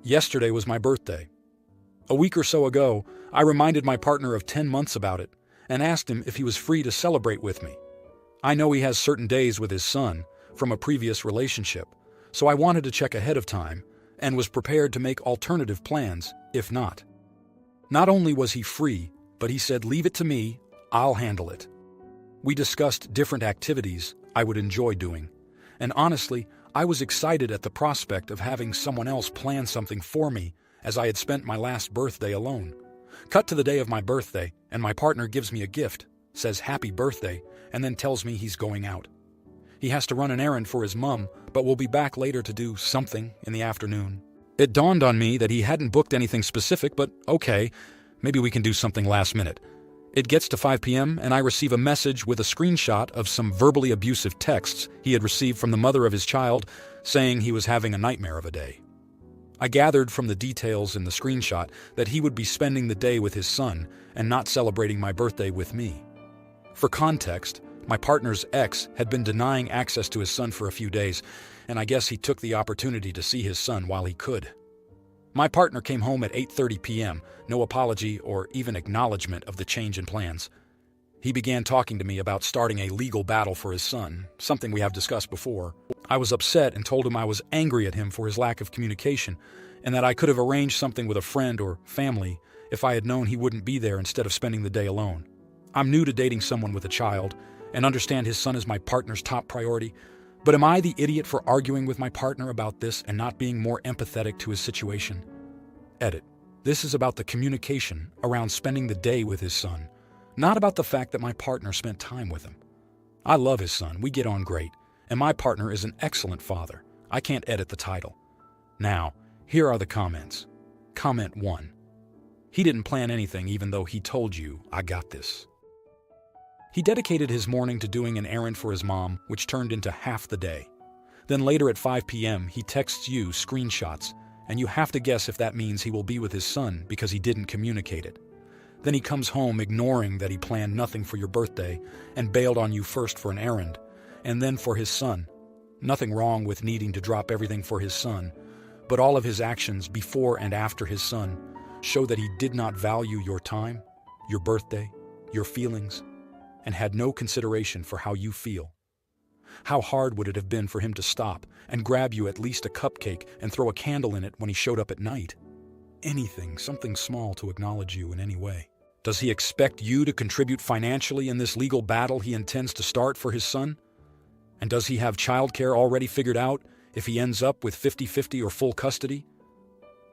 Yesterday was my birthday. A week or so ago, I reminded my partner of 10 months about it and asked him if he was free to celebrate with me. I know he has certain days with his son from a previous relationship, so I wanted to check ahead of time and was prepared to make alternative plans if not. Not only was he free, but he said, "Leave it to me, I'll handle it." We discussed different activities I would enjoy doing, and honestly, I was excited at the prospect of having someone else plan something for me as I had spent my last birthday alone. Cut to the day of my birthday, and my partner gives me a gift, says happy birthday, and then tells me he's going out. He has to run an errand for his mum, but will be back later to do something in the afternoon. It dawned on me that he hadn't booked anything specific, but okay, maybe we can do something last minute. It gets to 5 p.m. and I receive a message with a screenshot of some verbally abusive texts he had received from the mother of his child saying he was having a nightmare of a day. I gathered from the details in the screenshot that he would be spending the day with his son and not celebrating my birthday with me. For context, my partner's ex had been denying access to his son for a few days, and I guess he took the opportunity to see his son while he could. My partner came home at 8:30 p.m., no apology or even acknowledgement of the change in plans. He began talking to me about starting a legal battle for his son, something we have discussed before. I was upset and told him I was angry at him for his lack of communication, and that I could have arranged something with a friend or family if I had known he wouldn't be there instead of spending the day alone. I'm new to dating someone with a child, and understand his son is my partner's top priority, but am I the idiot for arguing with my partner about this and not being more empathetic to his situation? Edit. This is about the communication around spending the day with his son, not about the fact that my partner spent time with him. I love his son, we get on great, and my partner is an excellent father. I can't edit the title. Now, here are the comments. Comment 1. He didn't plan anything even though he told you, "I got this." He dedicated his morning to doing an errand for his mom, which turned into half the day. Then later at 5 p.m., he texts you screenshots, and you have to guess if that means he will be with his son because he didn't communicate it. Then he comes home ignoring that he planned nothing for your birthday and bailed on you first for an errand, and then for his son. Nothing wrong with needing to drop everything for his son, but all of his actions before and after his son show that he did not value your time, your birthday, your feelings, and had no consideration for how you feel. How hard would it have been for him to stop and grab you at least a cupcake and throw a candle in it when he showed up at night? Anything, something small to acknowledge you in any way. Does he expect you to contribute financially in this legal battle he intends to start for his son? And does he have childcare already figured out if he ends up with 50-50 or full custody?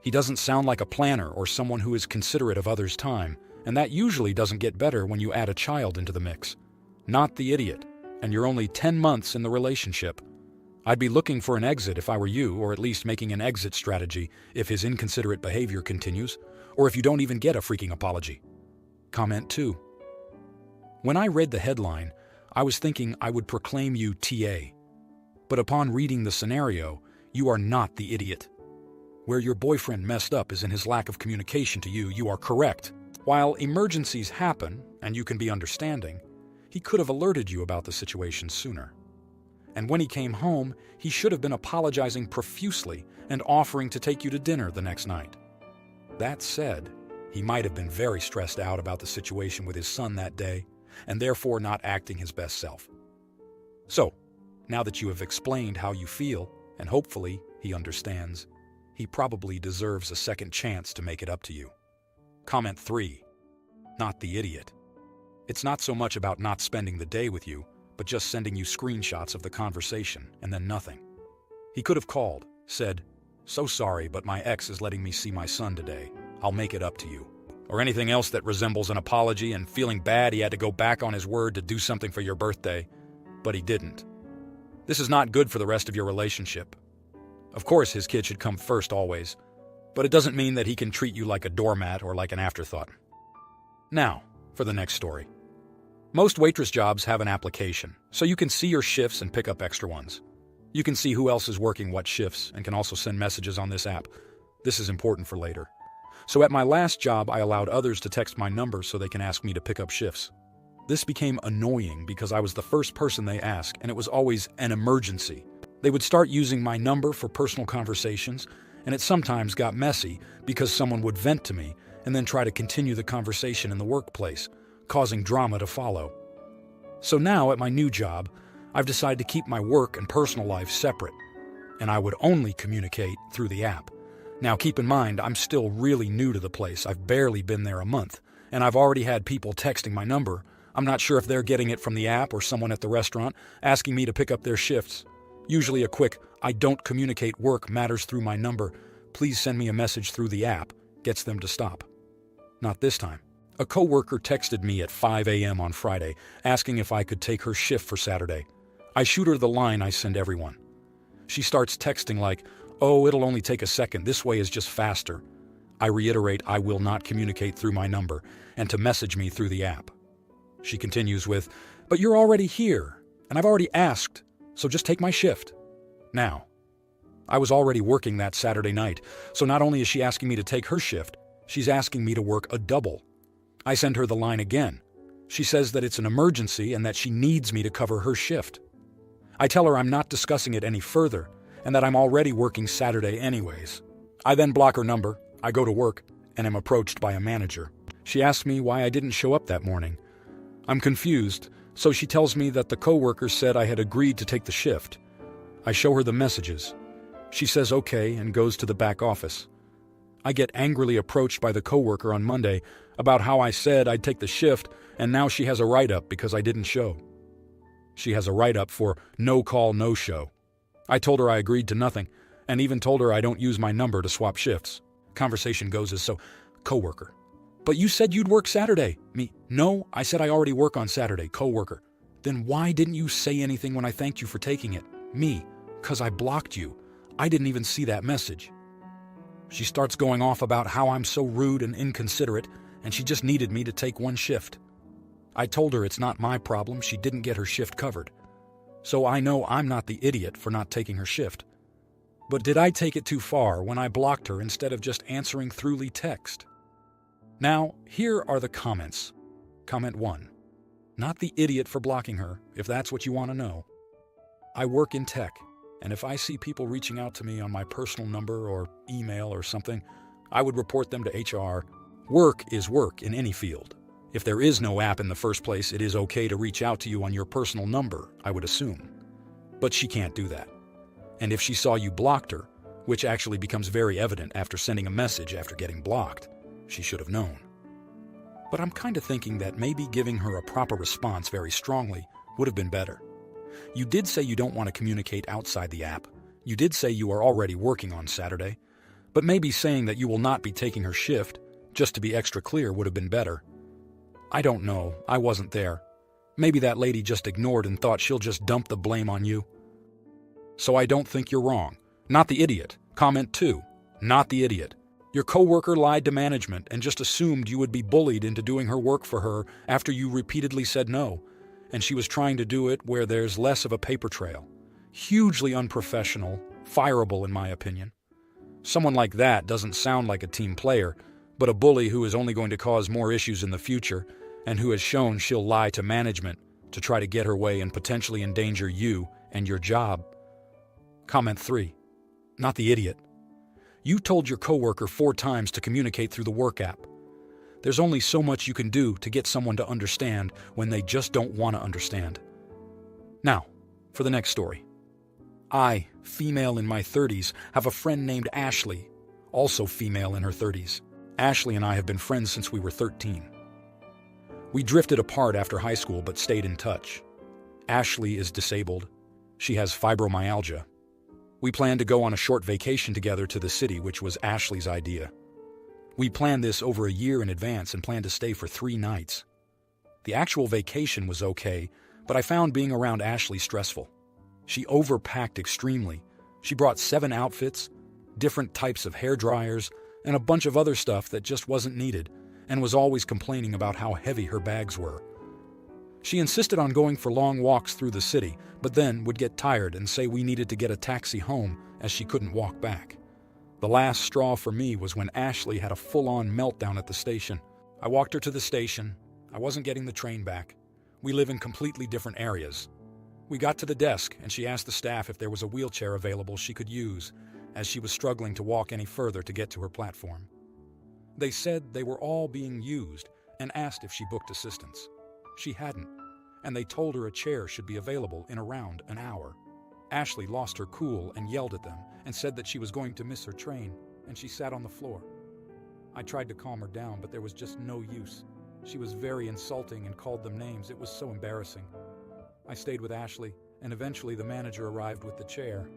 He doesn't sound like a planner or someone who is considerate of others' time, and that usually doesn't get better when you add a child into the mix. Not the idiot, and you're only 10 months in the relationship. I'd be looking for an exit if I were you, or at least making an exit strategy if his inconsiderate behavior continues, or if you don't even get a freaking apology. Comment 2. When I read the headline, I was thinking I would proclaim you TA. But upon reading the scenario, you are not the idiot. Where your boyfriend messed up is in his lack of communication to you, you are correct. While emergencies happen, and you can be understanding, he could have alerted you about the situation sooner. And when he came home, he should have been apologizing profusely and offering to take you to dinner the next night. That said, he might have been very stressed out about the situation with his son that day, and therefore not acting his best self. So, now that you have explained how you feel, and hopefully he understands, he probably deserves a second chance to make it up to you. Comment 3. Not the idiot. It's not so much about not spending the day with you, but just sending you screenshots of the conversation and then nothing. He could have called, said, "So sorry, but my ex is letting me see my son today. I'll make it up to you." Or anything else that resembles an apology and feeling bad he had to go back on his word to do something for your birthday, but he didn't. This is not good for the rest of your relationship. Of course, his kid should come first always, but it doesn't mean that he can treat you like a doormat or like an afterthought. Now, for the next story. Most waitress jobs have an application, so you can see your shifts and pick up extra ones. You can see who else is working what shifts and can also send messages on this app. This is important for later. So at my last job, I allowed others to text my number so they can ask me to pick up shifts. This became annoying because I was the first person they asked, and it was always an emergency. They would start using my number for personal conversations, and it sometimes got messy because someone would vent to me and then try to continue the conversation in the workplace, causing drama to follow. So now at my new job, I've decided to keep my work and personal life separate, and I would only communicate through the app. Now keep in mind, I'm still really new to the place. I've barely been there a month, and I've already had people texting my number. I'm not sure if they're getting it from the app or someone at the restaurant asking me to pick up their shifts. Usually a quick, "I don't communicate work matters through my number. Please send me a message through the app," gets them to stop. Not this time. A coworker texted me at 5 a.m. on Friday, asking if I could take her shift for Saturday. I shoot her the line I send everyone. She starts texting like, "Oh, it'll only take a second. This way is just faster." I reiterate I will not communicate through my number and to message me through the app. She continues with, "But you're already here, and I've already asked, so just take my shift." Now, I was already working that Saturday night, so not only is she asking me to take her shift, she's asking me to work a double. I send her the line again. She says that it's an emergency and that she needs me to cover her shift. I tell her I'm not discussing it any further and that I'm already working Saturday anyways. I then block her number, I go to work, and am approached by a manager. She asks me why I didn't show up that morning. I'm confused, so she tells me that the coworker said I had agreed to take the shift. I show her the messages. She says okay and goes to the back office. I get angrily approached by the coworker on Monday about how I said I'd take the shift, and now she has a write-up because I didn't show. She has a write-up for no call, no show. I told her I agreed to nothing, and even told her I don't use my number to swap shifts. Conversation goes as so, coworker, "But you said you'd work Saturday." Me, "No, I said I already work on Saturday." Coworker, "Then why didn't you say anything when I thanked you for taking it?" Me, "'Cause I blocked you. I didn't even see that message." She starts going off about how I'm so rude and inconsiderate, and she just needed me to take one shift. I told her it's not my problem, she didn't get her shift covered. So I know I'm not the idiot for not taking her shift. But did I take it too far when I blocked her instead of just answering through text? Now, here are the comments. Comment 1. Not the idiot for blocking her, if that's what you want to know. I work in tech, and if I see people reaching out to me on my personal number or email or something, I would report them to HR. Work is work in any field. If there is no app in the first place, it is okay to reach out to you on your personal number, I would assume. But she can't do that. And if she saw you blocked her, which actually becomes very evident after sending a message after getting blocked, she should have known. But I'm kind of thinking that maybe giving her a proper response very strongly would have been better. You did say you don't want to communicate outside the app. You did say you are already working on Saturday. But maybe saying that you will not be taking her shift, just to be extra clear, would have been better. I don't know. I wasn't there. Maybe that lady just ignored and thought she'll just dump the blame on you. So I don't think you're wrong. Not the idiot. Comment 2. Not the idiot. Your coworker lied to management and just assumed you would be bullied into doing her work for her after you repeatedly said no, and she was trying to do it where there's less of a paper trail. Hugely unprofessional, fireable in my opinion. Someone like that doesn't sound like a team player, but a bully who is only going to cause more issues in the future and who has shown she'll lie to management to try to get her way and potentially endanger you and your job. Comment 3. Not the idiot. You told your coworker 4 times to communicate through the work app. There's only so much you can do to get someone to understand when they just don't want to understand. Now, for the next story. I, female in my 30s, have a friend named Ashley, also female in her 30s. Ashley and I have been friends since we were 13. We drifted apart after high school but stayed in touch. Ashley is disabled. She has fibromyalgia. We planned to go on a short vacation together to the city, which was Ashley's idea. We planned this over a year in advance and planned to stay for 3 nights. The actual vacation was okay, but I found being around Ashley stressful. She overpacked extremely. She brought 7 outfits, different types of hair dryers, and a bunch of other stuff that just wasn't needed, and was always complaining about how heavy her bags were. She insisted on going for long walks through the city, but then would get tired and say we needed to get a taxi home as she couldn't walk back. The last straw for me was when Ashley had a full-on meltdown at the station. I walked her to the station. I wasn't getting the train back. We live in completely different areas. We got to the desk, and she asked the staff if there was a wheelchair available she could use, as she was struggling to walk any further to get to her platform. They said they were all being used and asked if she booked assistance. She hadn't, and they told her a chair should be available in around an hour. Ashley lost her cool and yelled at them and said that she was going to miss her train, and she sat on the floor. I tried to calm her down, but there was just no use. She was very insulting and called them names. It was so embarrassing. I stayed with Ashley, and eventually the manager arrived with the chair.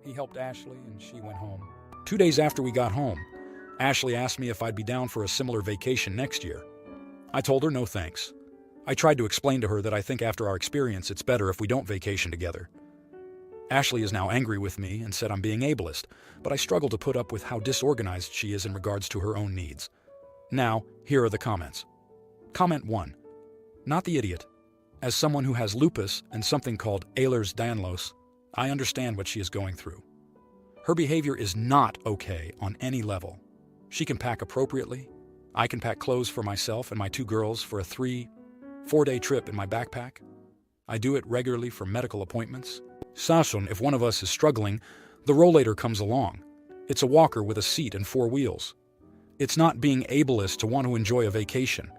He helped Ashley, and she went home. 2 days after we got home, Ashley asked me if I'd be down for a similar vacation next year. I told her no thanks. I tried to explain to her that I think after our experience it's better if we don't vacation together. Ashley is now angry with me and said I'm being ableist, but I struggle to put up with how disorganized she is in regards to her own needs. Now, here are the comments. Comment 1. Not the idiot. As someone who has lupus and something called Ehlers-Danlos, I understand what she is going through. Her behavior is not okay on any level. She can pack appropriately. I can pack clothes for myself and my 2 girls for a 3-4-day trip in my backpack. I do it regularly for medical appointments. Sashun, if one of us is struggling, the rollator comes along. It's a walker with a seat and 4 wheels. It's not being ableist to want to enjoy a vacation.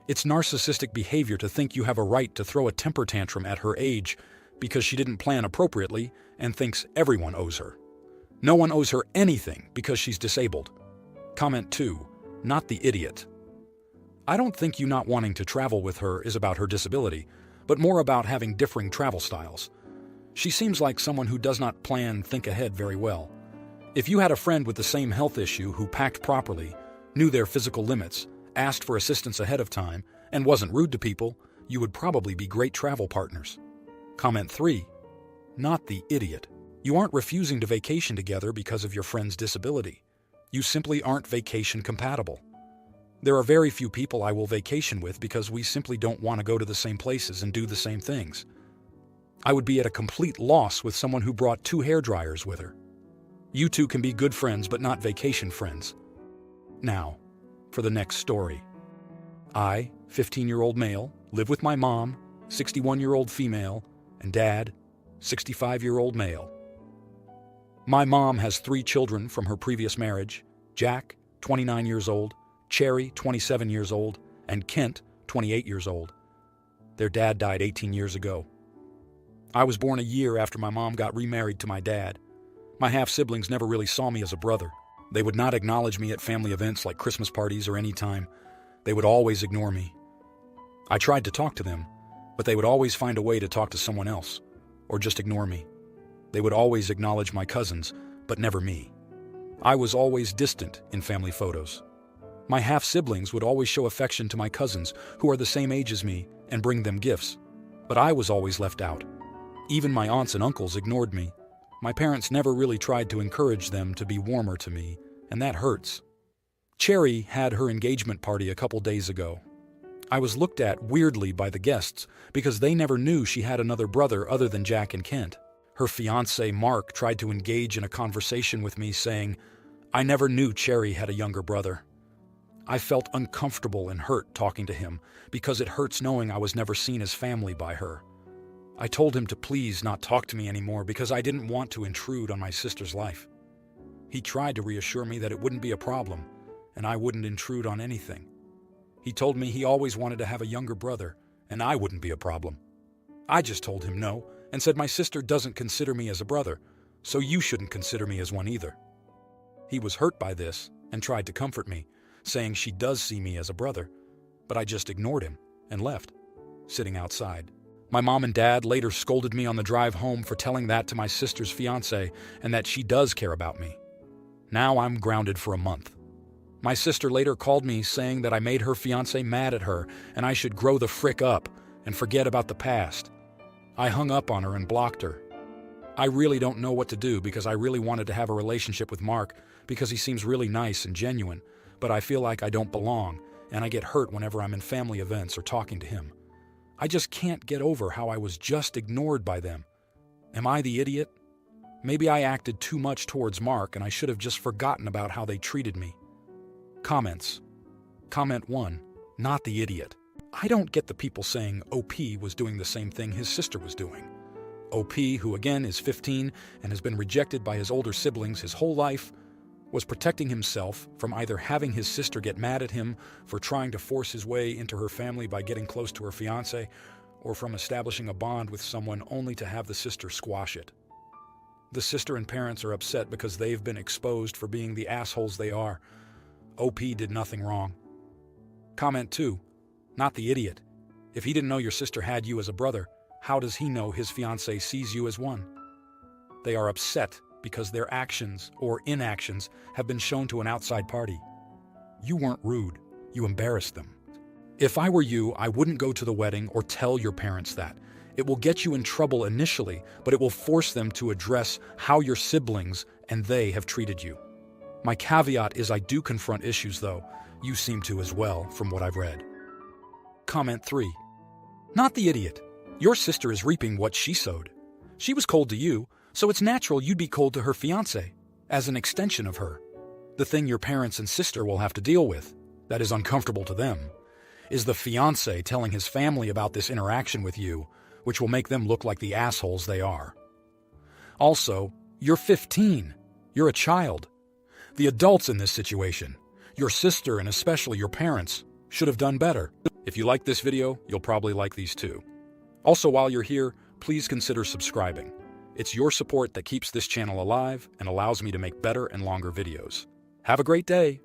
It's narcissistic behavior to think you have a right to throw a temper tantrum at her age because she didn't plan appropriately and thinks everyone owes her. No one owes her anything because she's disabled. Comment 2. Not the idiot. I don't think you not wanting to travel with her is about her disability, but more about having differing travel styles. She seems like someone who does not think ahead very well. If you had a friend with the same health issue who packed properly, knew their physical limits, asked for assistance ahead of time, and wasn't rude to people, you would probably be great travel partners. Comment 3. Not the idiot. You aren't refusing to vacation together because of your friend's disability. You simply aren't vacation compatible. There are very few people I will vacation with because we simply don't want to go to the same places and do the same things. I would be at a complete loss with someone who brought 2 hairdryers with her. You two can be good friends but not vacation friends. Now, for the next story. I, 15-year-old male, live with my mom, 61-year-old female, and dad, 65-year-old male. My mom has 3 children from her previous marriage: Jack, 29 years old, Cherry, 27 years old, and Kent, 28 years old. Their dad died 18 years ago. I was born a year after my mom got remarried to my dad. My half-siblings never really saw me as a brother. They would not acknowledge me at family events like Christmas parties or any time. They would always ignore me. I tried to talk to them, but they would always find a way to talk to someone else, or just ignore me. They would always acknowledge my cousins, but never me. I was always distant in family photos. My half-siblings would always show affection to my cousins, who are the same age as me, and bring them gifts, but I was always left out. Even my aunts and uncles ignored me. My parents never really tried to encourage them to be warmer to me, and that hurts. Cherry had her engagement party a couple days ago. I was looked at weirdly by the guests because they never knew she had another brother other than Jack and Kent. Her fiancé, Mark, tried to engage in a conversation with me saying, "I never knew Cherry had a younger brother." I felt uncomfortable and hurt talking to him because it hurts knowing I was never seen as family by her. I told him to please not talk to me anymore because I didn't want to intrude on my sister's life. He tried to reassure me that it wouldn't be a problem, and I wouldn't intrude on anything. He told me he always wanted to have a younger brother, and I wouldn't be a problem. I just told him no, and said my sister doesn't consider me as a brother, so you shouldn't consider me as one either. He was hurt by this and tried to comfort me, saying she does see me as a brother, but I just ignored him and left, sitting outside. My mom and dad later scolded me on the drive home for telling that to my sister's fiancé and that she does care about me. Now I'm grounded for a month. My sister later called me saying that I made her fiancé mad at her and I should grow the frick up and forget about the past. I hung up on her and blocked her. I really don't know what to do because I really wanted to have a relationship with Mark because he seems really nice and genuine, but I feel like I don't belong and I get hurt whenever I'm in family events or talking to him. I just can't get over how I was just ignored by them. Am I the idiot? Maybe I acted too much towards Mark and I should have just forgotten about how they treated me. Comments. Comment 1. Not the idiot. I don't get the people saying OP was doing the same thing his sister was doing. OP, who again is 15 and has been rejected by his older siblings his whole life, was protecting himself from either having his sister get mad at him for trying to force his way into her family by getting close to her fiancé, or from establishing a bond with someone only to have the sister squash it. The sister and parents are upset because they've been exposed for being the assholes they are. OP did nothing wrong. Comment 2. Not the idiot. If he didn't know your sister had you as a brother, how does he know his fiancé sees you as one? They are upset because their actions or inactions have been shown to an outside party. You weren't rude. You embarrassed them. If I were you, I wouldn't go to the wedding or tell your parents that. It will get you in trouble initially, but it will force them to address how your siblings and they have treated you. My caveat is I do confront issues, though. You seem to as well, from what I've read. Comment 3. Not the idiot. Your sister is reaping what she sowed. She was cold to you, so it's natural you'd be cold to her fiancé, as an extension of her. The thing your parents and sister will have to deal with, that is uncomfortable to them, is the fiancé telling his family about this interaction with you, which will make them look like the assholes they are. Also, you're 15. You're a child. The adults in this situation, your sister and especially your parents, should have done better. If you like this video, you'll probably like these too. Also, while you're here, please consider subscribing. It's your support that keeps this channel alive and allows me to make better and longer videos. Have a great day!